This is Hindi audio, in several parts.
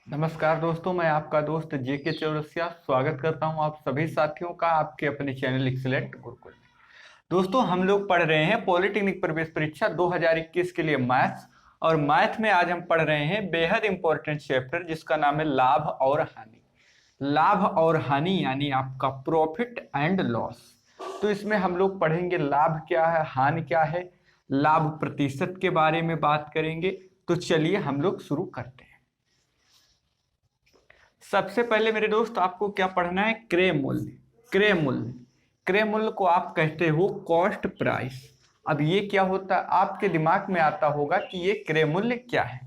नमस्कार दोस्तों, मैं आपका दोस्त जेके चौरसिया स्वागत करता हूं आप सभी साथियों का आपके अपने चैनल एक्सीलेंट गुरुकुल में। दोस्तों, हम लोग पढ़ रहे हैं पॉलिटेक्निक प्रवेश परीक्षा 2021 के लिए मैथ्स। और मैथ में आज हम पढ़ रहे हैं बेहद इंपॉर्टेंट चैप्टर जिसका नाम है लाभ और हानि। लाभ और हानि यानी आपका प्रॉफिट एंड लॉस। तो इसमें हम लोग पढ़ेंगे लाभ क्या है, हानि क्या है, लाभ प्रतिशत के बारे में बात करेंगे। तो चलिए हम लोग शुरू करते हैं। सबसे पहले मेरे दोस्त आपको क्या पढ़ना है, क्रय मूल्य। क्रय मूल्य, क्रय मूल्य को आप कहते हो कॉस्ट प्राइस। अब ये क्या होता है, आपके दिमाग में आता होगा कि ये क्रय मूल्य क्या है।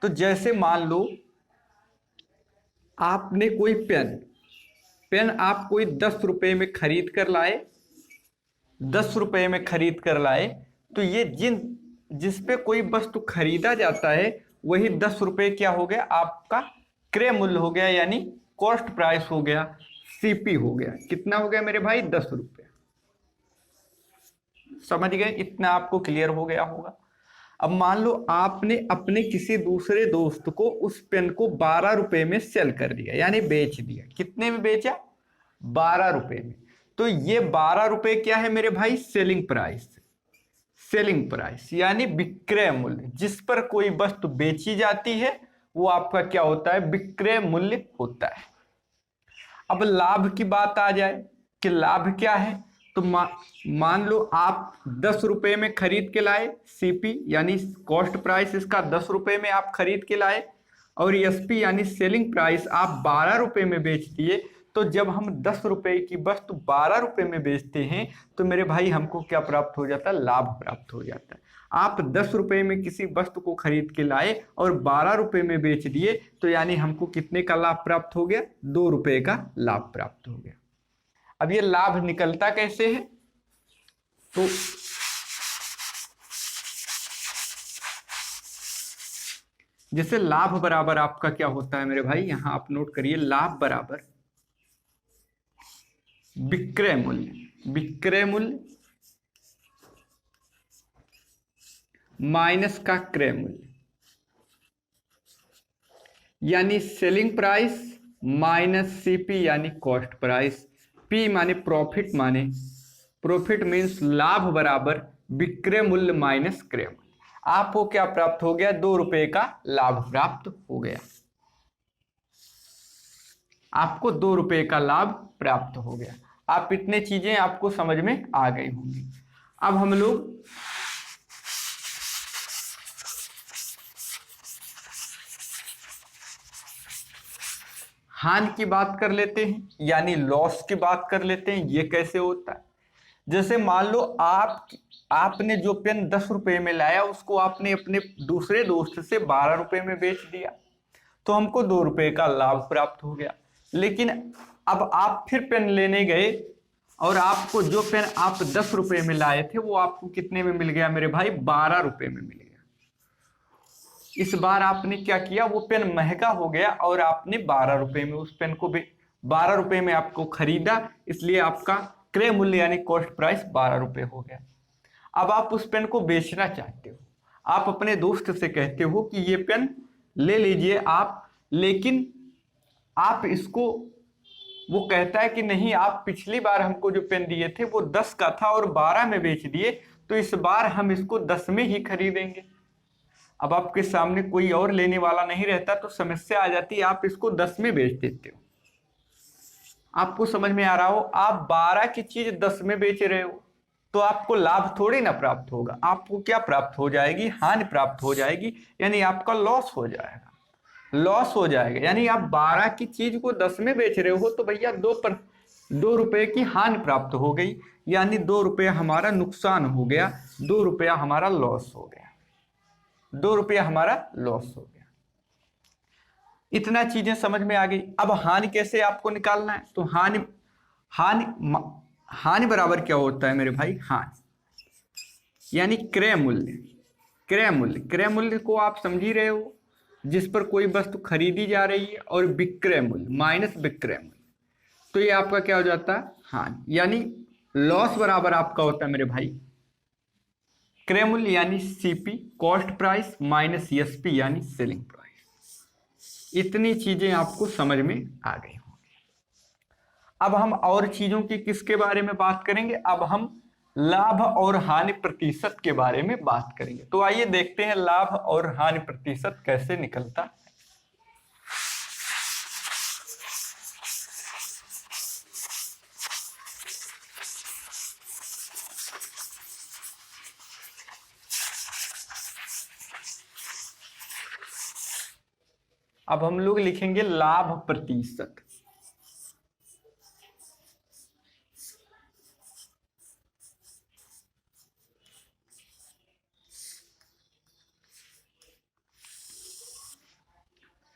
तो जैसे मान लो आपने कोई पेन पेन आप कोई 10 रुपए में खरीद कर लाए, 10 रुपए में खरीद कर लाए। तो ये जिस पे कोई वस्तु खरीदा जाता है वही 10 रुपए क्या हो गया, आपका क्रय मूल्य हो गया, यानी कॉस्ट प्राइस हो गया, सीपी हो गया। कितना हो गया मेरे भाई, 10 रुपए। समझ गए, इतना आपको क्लियर हो गया होगा। अब मान लो आपने अपने किसी दूसरे दोस्त को उस पेन को 12 रुपए में सेल कर दिया, यानी बेच दिया। कितने में बेचा, 12 रुपए में। तो ये 12 रुपए क्या है मेरे भाई, सेलिंग प्राइस। सेलिंग प्राइस यानी विक्रय मूल्य, जिस पर कोई वस्तु बेची जाती है वो आपका क्या होता है, विक्रय मूल्य होता है। अब लाभ की बात आ जाए कि लाभ क्या है, तो मान लो आप 10 रुपए में खरीद के लाए, सीपी यानी कॉस्ट प्राइस इसका 10 रुपए में आप खरीद के लाए, और एसपी यानी सेलिंग प्राइस आप 12 रुपए में बेच दिए। तो जब हम 10 रुपए की वस्तु 12 रुपए में बेचते हैं तो मेरे भाई हमको क्या प्राप्त हो जाता है, लाभ प्राप्त हो जाता है। आप 10 रुपए में किसी वस्तु को खरीद के लाए और 12 रुपए में बेच दिए, तो यानी हमको कितने का लाभ प्राप्त हो गया, 2 रुपए का लाभ प्राप्त हो गया। अब ये लाभ निकलता कैसे है, तो जैसे लाभ बराबर आपका क्या होता है मेरे भाई, यहां आप नोट करिए, लाभ बराबर विक्रय मूल्य। विक्रय मूल्य माइनस का क्रय मूल्य, यानी सेलिंग प्राइस माइनस सीपी यानी कॉस्ट प्राइस। पी माने प्रॉफिट, माने प्रॉफिट मीन्स लाभ बराबर विक्रय मूल्य माइनस क्रय मूल्य। आपको क्या प्राप्त हो गया, 2 रुपए का लाभ प्राप्त हो गया। आपको 2 रुपए का लाभ प्राप्त हो गया। आप इतने चीजें आपको समझ में आ गई होंगी। अब हम लोग हानि की बात कर लेते हैं, यानी लॉस की बात कर लेते हैं। ये कैसे होता है, जैसे मान लो आपने जो पेन 10 रुपए में लाया उसको आपने अपने दूसरे दोस्त से 12 रुपए में बेच दिया, तो हमको 2 रुपए का लाभ प्राप्त हो गया। लेकिन अब आप फिर पेन लेने गए और आपको जो पेन आप 10 रुपए में लाए थे वो आपको कितने में मिल गया मेरे भाई, 12 रुपए में मिल गया। इस बार आपने क्या किया, वो पेन महंगा हो गया और आपने 12 रुपए में उस पेन को 12 रुपए में आपको खरीदा, इसलिए आपका क्रय मूल्य यानी कॉस्ट प्राइस 12 रुपए हो गया। अब आप उस पेन को बेचना चाहते हो, आप अपने दोस्त से कहते हो कि ये पेन ले लीजिए आप, लेकिन आप इसको, वो कहता है कि नहीं, आप पिछली बार हमको जो पेन दिए थे वो 10 का था और 12 में बेच दिए, तो इस बार हम इसको 10 में ही खरीदेंगे। अब आपके सामने कोई और लेने वाला नहीं रहता तो समस्या आ जाती है, आप इसको 10 में बेच देते हो। आपको समझ में आ रहा हो, आप 12 की चीज 10 में बेच रहे हो, तो आपको लाभ थोड़ी ना प्राप्त होगा, आपको क्या प्राप्त हो जाएगी, हानि प्राप्त हो जाएगी, यानी आपका लॉस हो जाएगा। लॉस हो जाएगा, यानी आप 12 की चीज को 10 में बेच रहे हो, तो भैया 2 रुपए की हानि प्राप्त हो गई, यानी 2 रुपया हमारा नुकसान हो गया, 2 रुपया हमारा लॉस हो गया, 2 रुपया हमारा लॉस हो गया। इतना चीजें समझ में आ गई। अब हानि कैसे आपको निकालना है, तो हानि हानि हानि बराबर क्या होता है मेरे भाई, हानि यानी क्रय मूल्य। क्रय मूल्य, क्रय मूल्य को आप समझ ही रहे हो, जिस पर कोई वस्तु खरीदी जा रही है, और विक्रय मूल्य माइनस विक्रय मूल्य, तो ये आपका क्या हो जाता है, हानि। यानी लॉस बराबर आपका होता है मेरे भाई क्रय मूल्य यानी CP cost price minus SP यानी सेलिंग प्राइस। इतनी चीजें आपको समझ में आ गई होंगी। अब हम और चीजों की किसके बारे में बात करेंगे? अब हम लाभ और हानि प्रतिशत के बारे में बात करेंगे। तो आइए देखते हैं लाभ और हानि प्रतिशत कैसे निकलता है। अब हम लोग लिखेंगे लाभ प्रतिशत।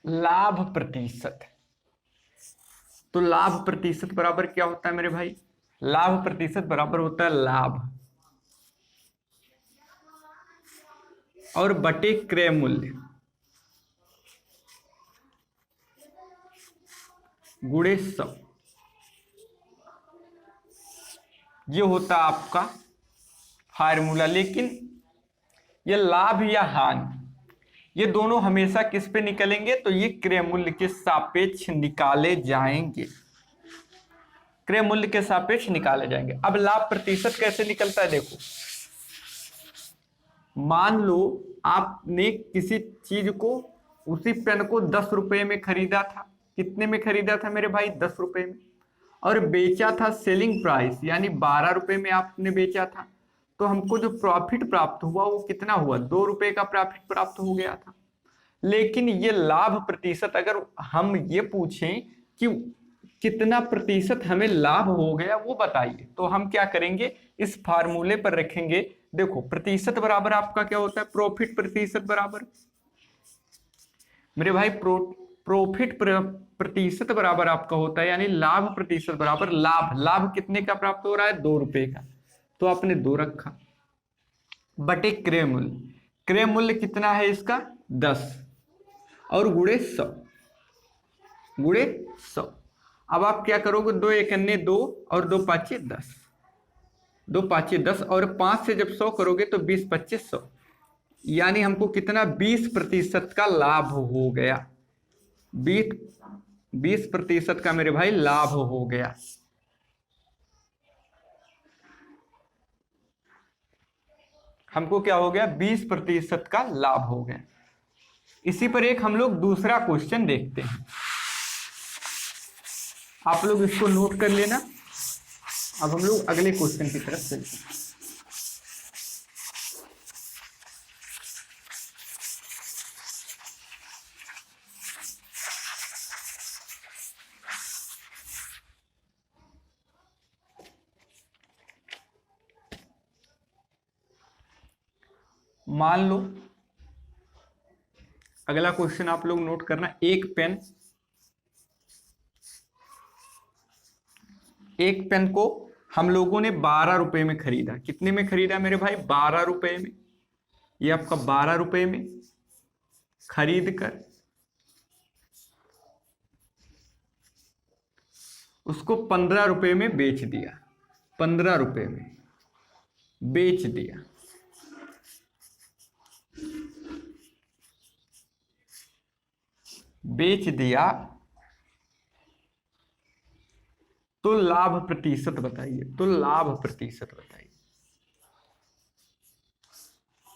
लाभ प्रतिशत, तो लाभ प्रतिशत बराबर क्या होता है मेरे भाई? लाभ प्रतिशत बराबर होता है लाभ और बटे क्रय मूल्य गुणे 100। ये होता है आपका फार्मूला। लेकिन ये लाभ या हानि ये दोनों हमेशा किस पे निकलेंगे? तो ये क्रय मूल्य के सापेक्ष निकाले जाएंगे, क्रय मूल्य के सापेक्ष निकाले जाएंगे। अब लाभ प्रतिशत कैसे निकलता है? देखो, मान लो आपने किसी चीज को, उसी पेन को 10 रुपए में खरीदा था। कितने में खरीदा था मेरे भाई? 10 रुपए में। और बेचा था सेलिंग प्राइस, यानी 12 रुपए में आपने बेचा था। तो हमको जो प्रॉफिट प्राप्त हुआ वो कितना हुआ? 2 रुपए का प्रॉफिट प्राप्त हो गया था। लेकिन ये लाभ प्रतिशत, अगर हम ये पूछें कि कितना प्रतिशत हमें लाभ हो गया वो बताइए, तो हम क्या करेंगे? इस फार्मूले पर रखेंगे। देखो, प्रतिशत बराबर आपका क्या होता है? प्रॉफिट प्रतिशत बराबर मेरे भाई प्रॉफिट प्रतिशत बराबर आपका होता है, यानी लाभ प्रतिशत बराबर लाभ। लाभ कितने का प्राप्त हो रहा है? 2 रुपए का, तो आपने 2 रखा, बटे क्रय मूल्य। क्रय मूल्य कितना है इसका? 10 और गुणे 100, गुणे 100। अब आप क्या करोगे? 2 एकन्ने 2 और 2 पाँचे 10, 2 पाँचे 10 और 5 से जब 100 करोगे तो 20 25 100, यानी हमको कितना? 20% का लाभ हो गया। 20% का मेरे भाई लाभ हो गया। हमको क्या हो गया? 20% का लाभ हो गया। इसी पर एक हम लोग दूसरा क्वेश्चन देखते हैं, आप लोग इसको नोट कर लेना। अब हम लोग अगले क्वेश्चन की तरफ चलते हैं। मान लो, अगला क्वेश्चन आप लोग नोट करना। एक पेन को हम लोगों ने 12 रुपए में खरीदा। कितने में खरीदा मेरे भाई? 12 रुपए में। ये आपका 12 रुपए में खरीद कर उसको 15 रुपए में बेच दिया। 15 रुपए में बेच दिया। बेच दिया तो लाभ प्रतिशत बताइए। तो लाभ प्रतिशत बताइए,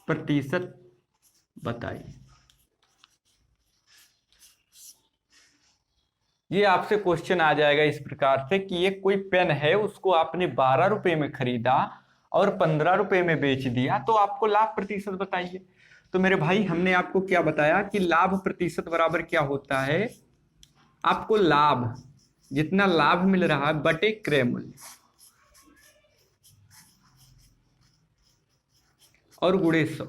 प्रतिशत बताइए। ये आपसे क्वेश्चन आ जाएगा इस प्रकार से कि ये कोई पेन है, उसको आपने 12 रुपए में खरीदा और 15 रुपए में बेच दिया, तो आपको लाभ प्रतिशत बताइए। तो मेरे भाई, हमने आपको क्या बताया कि लाभ प्रतिशत बराबर क्या होता है? आपको लाभ, जितना लाभ मिल रहा है बटे क्रय मूल्य और गुणे 100।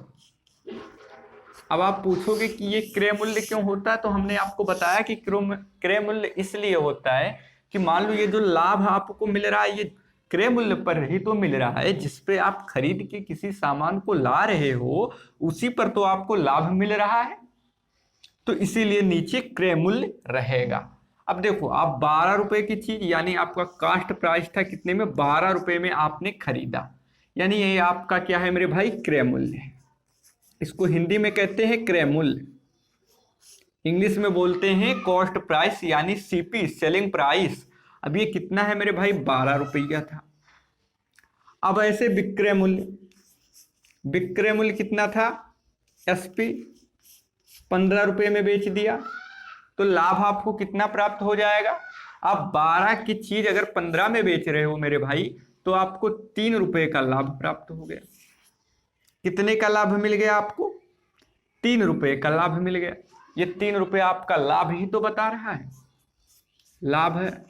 अब आप पूछोगे कि ये क्रय मूल्य क्यों होता है? तो हमने आपको बताया कि क्रय मूल्य इसलिए होता है कि मान लो ये जो लाभ आपको मिल रहा है, ये क्रय मूल्य पर ही तो मिल रहा है। जिसपे आप खरीद के किसी सामान को ला रहे हो, उसी पर तो आपको लाभ मिल रहा है, तो इसीलिए नीचे क्रय मूल्य रहेगा। अब देखो, आप 12 रुपए की चीज, यानी आपका कास्ट प्राइस था कितने में? 12 रुपए में आपने खरीदा, यानी ये आपका क्या है मेरे भाई? क्रय मूल्य है। इसको हिंदी में कहते हैं क्रय मूल्य, इंग्लिश में बोलते हैं कॉस्ट प्राइस यानी सीपी, सेलिंग प्राइस। अब ये कितना है मेरे भाई, 12 रुपया था। अब ऐसे विक्रय मूल्य, विक्रय मूल्य कितना था, एसपी 15 रुपये में बेच दिया, तो लाभ आपको कितना प्राप्त हो जाएगा। आप 12 की चीज अगर 15 में बेच रहे हो मेरे भाई, तो आपको 3 रुपये का लाभ प्राप्त हो गया। कितने का लाभ मिल गया आपको, 3 रुपये का लाभ मिल गया। ये 3 रुपये आपका लाभ ही तो बता रहा है, लाभ है।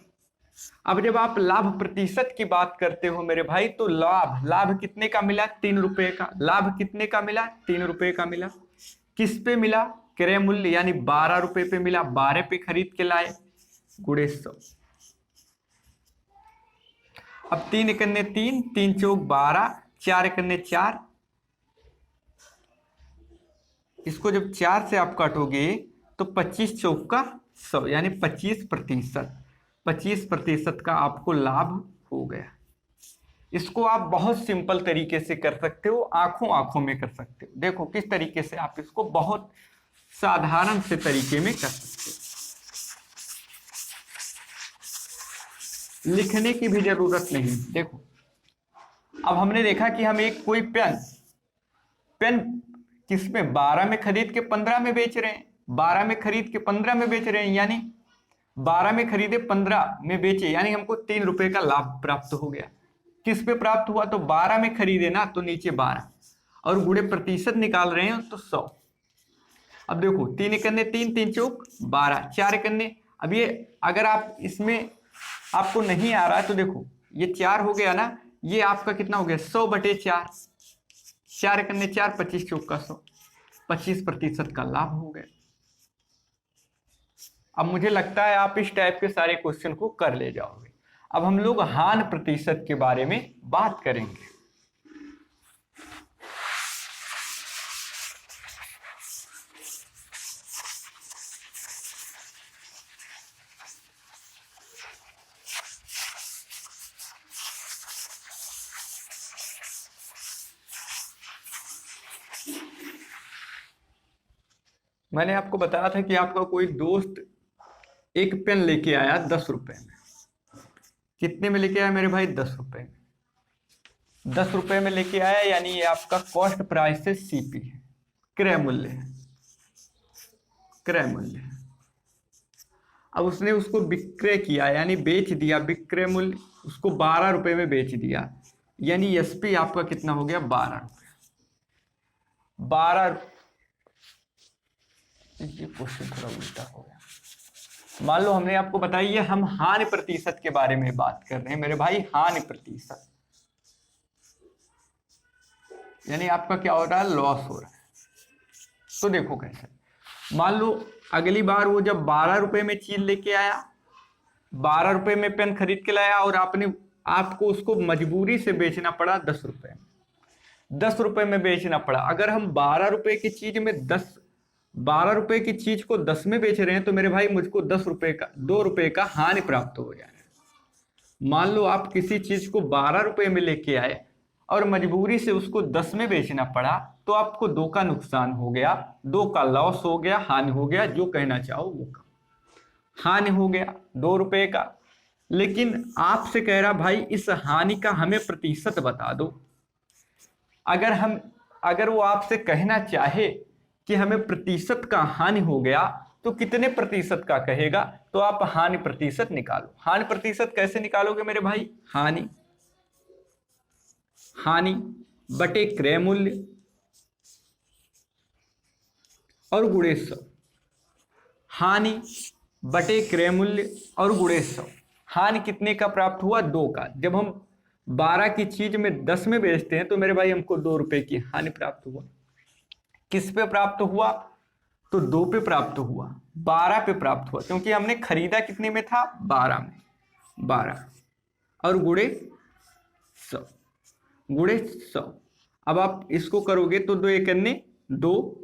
अब जब आप लाभ प्रतिशत की बात करते हो मेरे भाई, तो लाभ, लाभ कितने का मिला, 3 रुपये का। लाभ कितने का मिला, 3 रुपये का मिला। किस पे मिला, क्रय मूल्य यानी 12 रुपये पे मिला। 12 पे खरीद के लाए, गुणे 100। अब 3 एकन्ने 3, 3 चौक 12, 4 एकन्ने 4। इसको जब 4 से आप काटोगे तो 25 चौक का 100 यानी 25%। 25% का आपको लाभ हो गया। इसको आप बहुत सिंपल तरीके से कर सकते हो, आंखों आंखों में कर सकते हो। देखो किस तरीके से आप इसको बहुत साधारण से तरीके में कर सकते हो, लिखने की भी जरूरत नहीं। देखो अब हमने देखा कि हम एक कोई पेन किसमें 12 में खरीद के 15 में बेच रहे हैं, 12 में खरीद के 15 में बेच रहे हैं, यानी 12 में खरीदे 15 में बेचे, यानी हमको 3 रुपए का लाभ प्राप्त हो गया। किस पे प्राप्त हुआ, तो 12 में खरीदे ना, तो नीचे 12 और गुणे प्रतिशत निकाल रहे हैं तो 100। अब देखो 3 एकन्ने 3, 3 चौक 12, 4 एकन्ने। अब ये अगर आप इसमें आपको नहीं आ रहा है तो देखो ये 4 हो गया ना, ये आपका कितना हो गया, 100/4। 4 एकन्ने 4, 25 चौक का 100, 25% का लाभ हो गया। अब मुझे लगता है आप इस टाइप के सारे क्वेश्चन को कर ले जाओगे। अब हम लोग हानि प्रतिशत के बारे में बात करेंगे। मैंने आपको बताया था कि आपका कोई दोस्त एक पेन लेके आया 10 रुपए में। कितने में लेके आया मेरे भाई, 10 रुपए में। 10 रुपए में लेके आया, यानी ये आपका कॉस्ट प्राइस से सीपी है, क्रय मूल्य है, क्रय मूल्य है। अब उसने उसको विक्रय किया यानी बेच दिया, विक्रय मूल्य उसको 12 रुपए में बेच दिया, यानी एसपी आपका कितना हो गया, 12 रुपये। 12, ये क्वेश्चन थोड़ा उल्टा हो गया। मान लो हमने आपको बताइए, हम हानि प्रतिशत के बारे में बात कर रहे हैं मेरे भाई, हानि प्रतिशत यानी आपका क्या हो रहा है, लॉस हो रहा है। तो देखो कैसे, मान लो अगली बार वो जब 12 रुपए में चीज लेके आया, 12 रुपए में पेन खरीद के लाया और आपको उसको मजबूरी से बेचना पड़ा 10 रुपए में, 10 रुपए में बेचना पड़ा। अगर हम 12 रुपए की चीज में 12 रुपए की चीज को 10 में बेच रहे हैं, तो मेरे भाई मुझको 10 रुपए का, 2 रुपए का हानि प्राप्त हो जाएगा। मान लो आप किसी चीज को 12 रुपए में लेके आए और मजबूरी से उसको 10 में बेचना पड़ा, तो आपको 2 का नुकसान हो गया, 2 का लॉस हो गया, हानि हो गया, जो कहना चाहो वो कहो। हानि हो गया 2 रुपए का। लेकिन आपसे कह रहा भाई इस हानि का हमें प्रतिशत बता दो। अगर वो आपसे कहना चाहे कि हमें प्रतिशत का हानि हो गया, तो कितने प्रतिशत का कहेगा, तो आप हानि प्रतिशत निकालो। हानि प्रतिशत कैसे निकालोगे मेरे भाई, हानि बटे क्रय मूल्य और गुणे 100। हानि बटे क्रय मूल्य और गुणे 100। हानि कितने का प्राप्त हुआ, 2 का। जब हम 12 की चीज में 10 में बेचते हैं, तो मेरे भाई हमको 2 रुपए की हानि प्राप्त हुआ। किस पे प्राप्त हुआ, तो 2 पे प्राप्त हुआ, 12 पे प्राप्त हुआ, क्योंकि हमने खरीदा कितने में था, 12 में, 12 और गुणे 100, गुणे 100। अब आप इसको करोगे तो 2 एकन्ने 2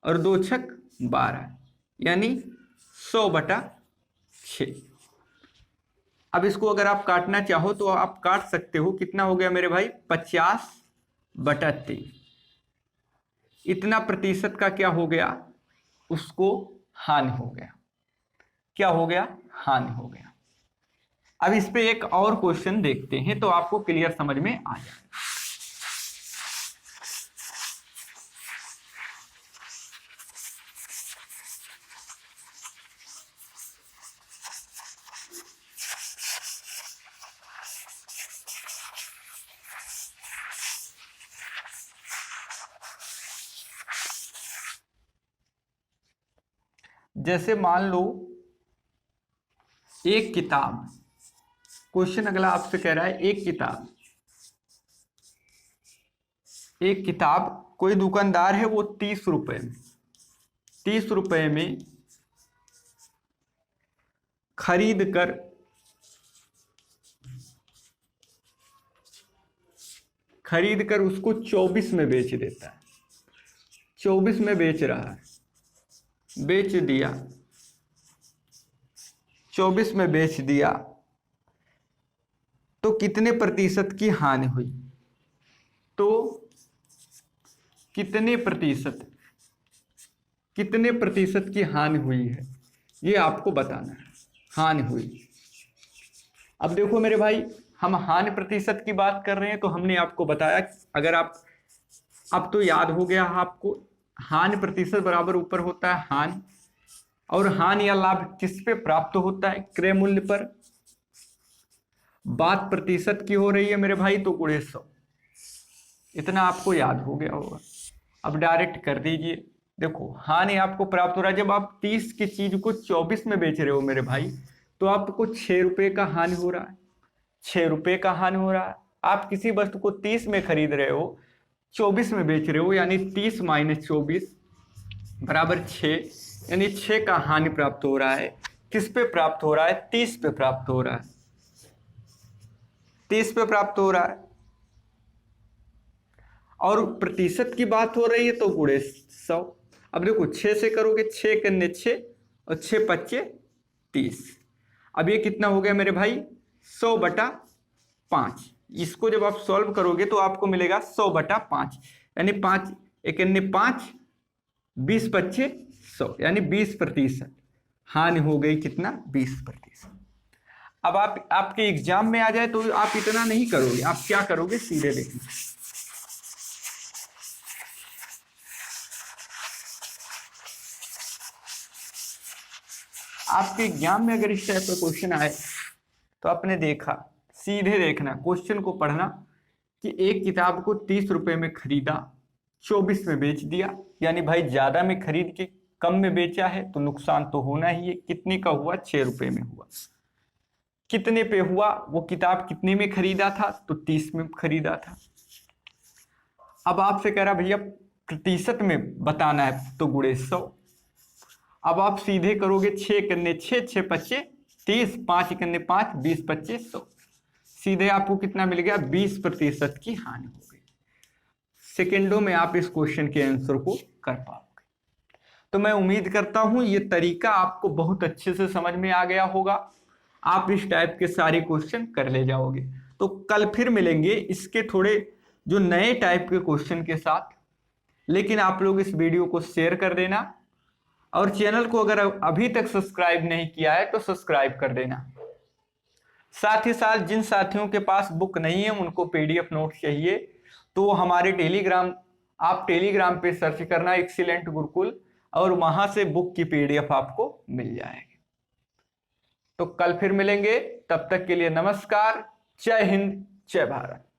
और 2 छक 12, यानी 100/6। अब इसको अगर आप काटना चाहो तो आप काट सकते हो। कितना हो गया मेरे भाई, 50/3। इतना प्रतिशत का क्या हो गया, उसको हानि हो गया। क्या हो गया? हानि हो गया। अब इस पे एक और क्वेश्चन देखते हैं तो आपको क्लियर समझ में आ जाएगा। जैसे मान लो एक किताब, क्वेश्चन अगला आपसे कह रहा है एक किताब कोई दुकानदार है वो 30 रुपए में खरीद कर उसको 24 में बेच देता है। 24 में बेच रहा है, बेच दिया, 24 में बेच दिया, तो कितने प्रतिशत की हानि हुई? तो कितने प्रतिशत की हानि हुई है, ये आपको बताना है। हानि हुई। अब देखो मेरे भाई, हम हानि प्रतिशत की बात कर रहे हैं तो हमने आपको बताया, अगर आप, अब तो याद हो गया आपको, हानि प्रतिशत बराबर ऊपर होता है हानि, और हानि या लाभ किस पे प्राप्त होता है? क्रय मूल्य पर। बात प्रतिशत की हो रही है मेरे भाई, तो गुणे 100। इतना आपको याद हो गया होगा। अब डायरेक्ट कर दीजिए। देखो हानि आपको प्राप्त हो रहा है, जब आप 30 की चीज को 24 में बेच रहे हो मेरे भाई, तो आपको 6 रुपए का हानि हो रहा है। 6 रुपए का हानि हो रहा है। आप किसी वस्तु को 30 में खरीद रहे हो, 24 में बेच रहे हो, यानी 30 - 24 बराबर 6, यानी 6 का हानि प्राप्त हो रहा है। किस पे प्राप्त हो रहा है? 30 पे प्राप्त हो रहा है। 30 पे प्राप्त हो रहा है। और प्रतिशत की बात हो रही है तो गुणे 100। अब देखो 6 से करोगे, 6 करने 6 और 6 पच्चे 30। अब ये कितना हो गया मेरे भाई? 100/5। इसको जब आप सॉल्व करोगे तो आपको मिलेगा 100/5, यानी 5 एकन्ने 5, 20 पच्चे 100, यानी 20% हानि हो गई। कितना? 20%। अब आप आपके एग्जाम में आ जाए तो आप इतना नहीं करोगे, आप क्या करोगे? सीधे देखना, आपके एग्जाम में अगर इस टाइप का क्वेश्चन आए तो आपने देखा, सीधे देखना, क्वेश्चन को पढ़ना कि एक किताब को 30 रुपए में खरीदा, 24 में बेच दिया, यानी भाई ज्यादा में खरीद के कम में बेचा है तो नुकसान तो होना ही है। कितने का हुआ? 6 रुपए में हुआ। कितने पे हुआ? वो किताब कितने में खरीदा था? तो 30 में खरीदा था। अब आपसे कह रहा भैया प्रतिशत में बताना है तो गुणे 100। अब आप सीधे करोगे, 6 करने 6, 6 पच्चे 30, 5 करने 5, 20 पच्चे 100। सीधे आपको कितना मिल गया? 20% की हानि हो गई। सेकेंडों में आप इस क्वेश्चन के आंसर को कर पाओगे। तो मैं उम्मीद करता हूं ये तरीका आपको बहुत अच्छे से समझ में आ गया होगा। आप इस टाइप के सारे क्वेश्चन कर ले जाओगे। तो कल फिर मिलेंगे इसके थोड़े जो नए टाइप के क्वेश्चन के साथ। लेकिन आप लोग इस वीडियो को शेयर कर देना, और चैनल को अगर अभी तक सब्सक्राइब नहीं किया है तो सब्सक्राइब कर देना। साथ ही साथ जिन साथियों के पास बुक नहीं है, उनको पीडीएफ नोट चाहिए, तो हमारे टेलीग्राम, आप टेलीग्राम पे सर्च करना एक्सीलेंट गुरुकुल, और वहां से बुक की पीडीएफ आपको मिल जाएगी। तो कल फिर मिलेंगे, तब तक के लिए नमस्कार। जय हिंद, जय भारत।